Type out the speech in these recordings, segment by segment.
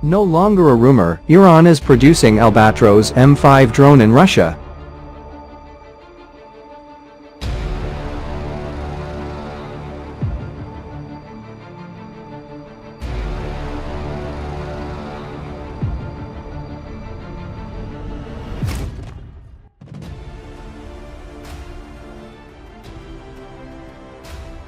No longer a rumor, Iran is producing Albatros M5 drone in Russia.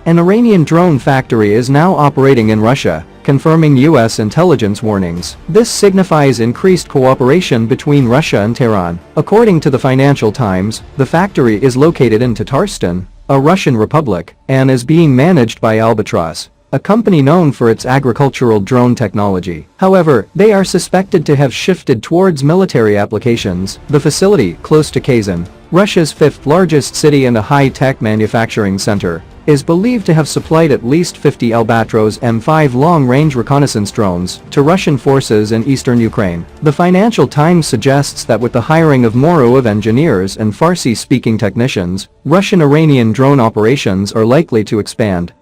An Iranian drone factory is now operating in Russia, confirming U.S. intelligence warnings. This signifies increased cooperation between Russia and Tehran. According to the Financial Times, the factory is located in Tatarstan, a Russian republic, and is being managed by Albatross, a company known for its agricultural drone technology. However, they are suspected to have shifted towards military applications. The facility, close to Kazan, Russia's fifth largest city and a high-tech manufacturing center, is believed to have supplied at least 50 Albatros M5 long-range reconnaissance drones to Russian forces in eastern Ukraine. The Financial Times suggests that with the hiring of more UAV engineers and Farsi-speaking technicians, Russian-Iranian drone operations are likely to expand.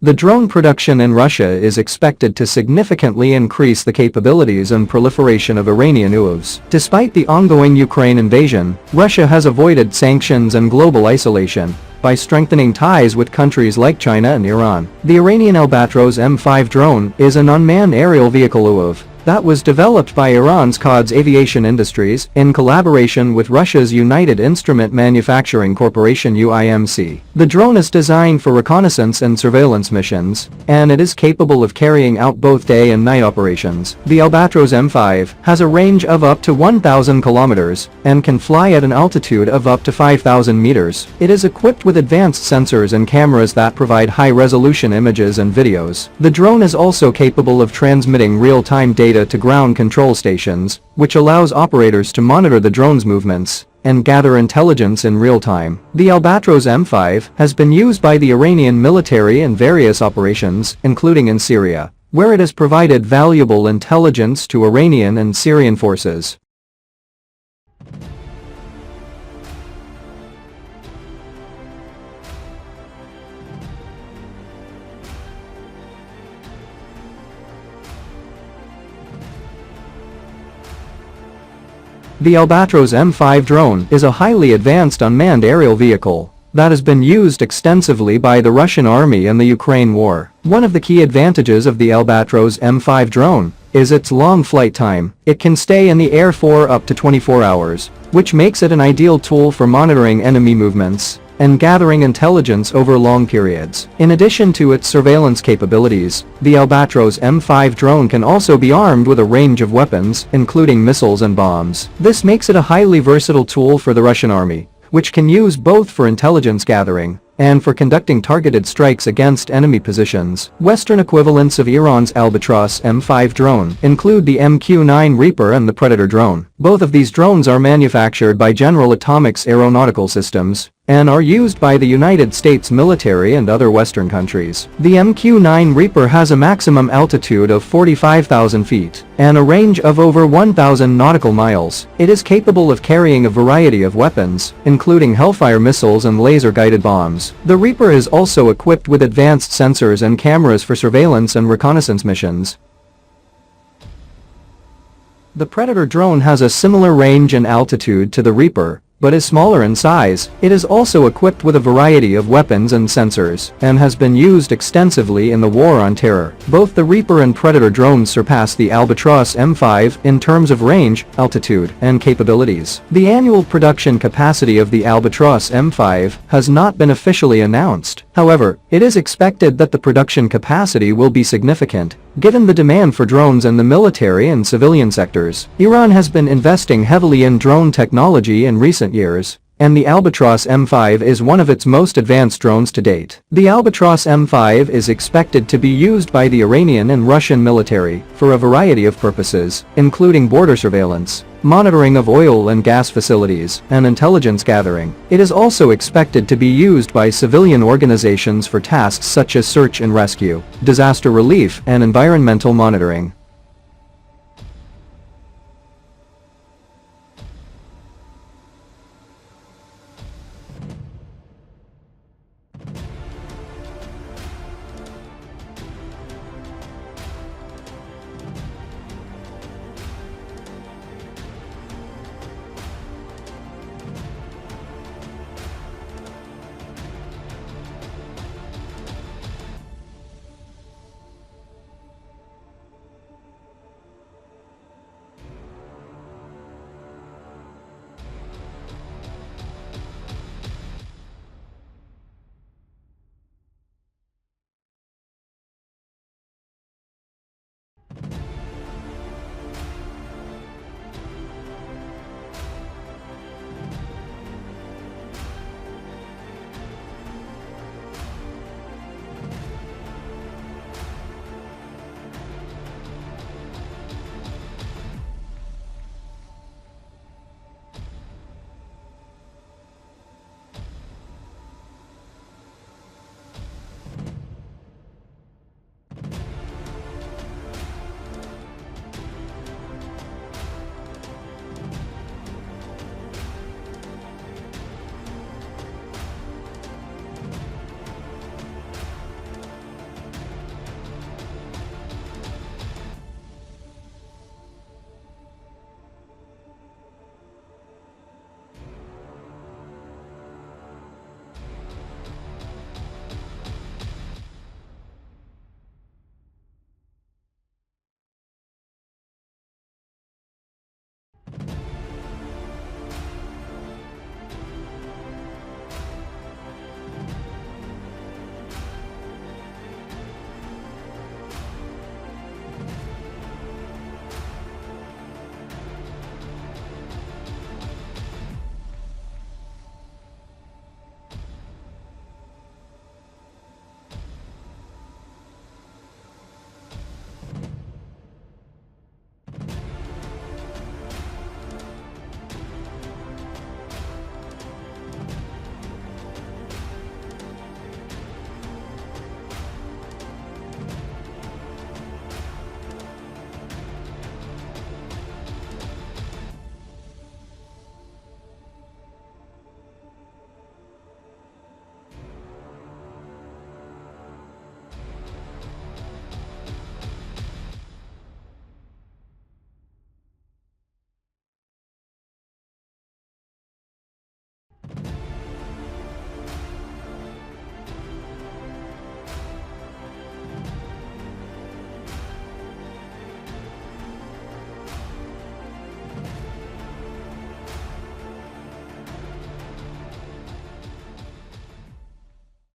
The drone production in Russia is expected to significantly increase the capabilities and proliferation of Iranian UAVs. Despite the ongoing Ukraine invasion, Russia has avoided sanctions and global isolation by strengthening ties with countries like China and Iran. The Iranian Albatros M5 drone is an unmanned aerial vehicle UAV that was developed by Iran's Quds Aviation Industries in collaboration with Russia's United Instrument Manufacturing Corporation UIMC. The drone is designed for reconnaissance and surveillance missions, and it is capable of carrying out both day and night operations. The Albatros M5 has a range of up to 1,000 kilometers and can fly at an altitude of up to 5,000 meters. It is equipped with advanced sensors and cameras that provide high-resolution images and videos. The drone is also capable of transmitting real-time data to ground control stations, which allows operators to monitor the drone's movements and gather intelligence in real time. The Albatros M5 has been used by the Iranian military in various operations, including in Syria, where it has provided valuable intelligence to Iranian and Syrian forces. The Albatros M5 drone is a highly advanced unmanned aerial vehicle that has been used extensively by the Russian army in the Ukraine war. One of the key advantages of the Albatros M5 drone is its long flight time. It can stay in the air for up to 24 hours, which makes it an ideal tool for monitoring enemy movements and gathering intelligence over long periods. In addition to its surveillance capabilities, the Albatros M5 drone can also be armed with a range of weapons, including missiles and bombs. This makes it a highly versatile tool for the Russian army, which can use both for intelligence gathering and for conducting targeted strikes against enemy positions. Western equivalents of Iran's Albatros M5 drone include the MQ-9 Reaper and the Predator drone. Both of these drones are manufactured by General Atomics Aeronautical Systems and are used by the United States military and other Western countries. The MQ-9 Reaper has a maximum altitude of 45,000 feet and a range of over 1,000 nautical miles. It is capable of carrying a variety of weapons, including Hellfire missiles and laser-guided bombs. The Reaper is also equipped with advanced sensors and cameras for surveillance and reconnaissance missions. The Predator drone has a similar range and altitude to the Reaper, but is smaller in size. It is also equipped with a variety of weapons and sensors, and has been used extensively in the War on Terror. Both the Reaper and Predator drones surpass the Albatros M5 in terms of range, altitude, and capabilities. The annual production capacity of the Albatros M5 has not been officially announced. However, it is expected that the production capacity will be significant, given the demand for drones in the military and civilian sectors. Iran has been investing heavily in drone technology in recent years, and the Albatros M5 is one of its most advanced drones to date. The Albatros M5 is expected to be used by the Iranian and Russian military for a variety of purposes, including border surveillance, monitoring of oil and gas facilities, and intelligence gathering. It is also expected to be used by civilian organizations for tasks such as search and rescue, disaster relief, and environmental monitoring.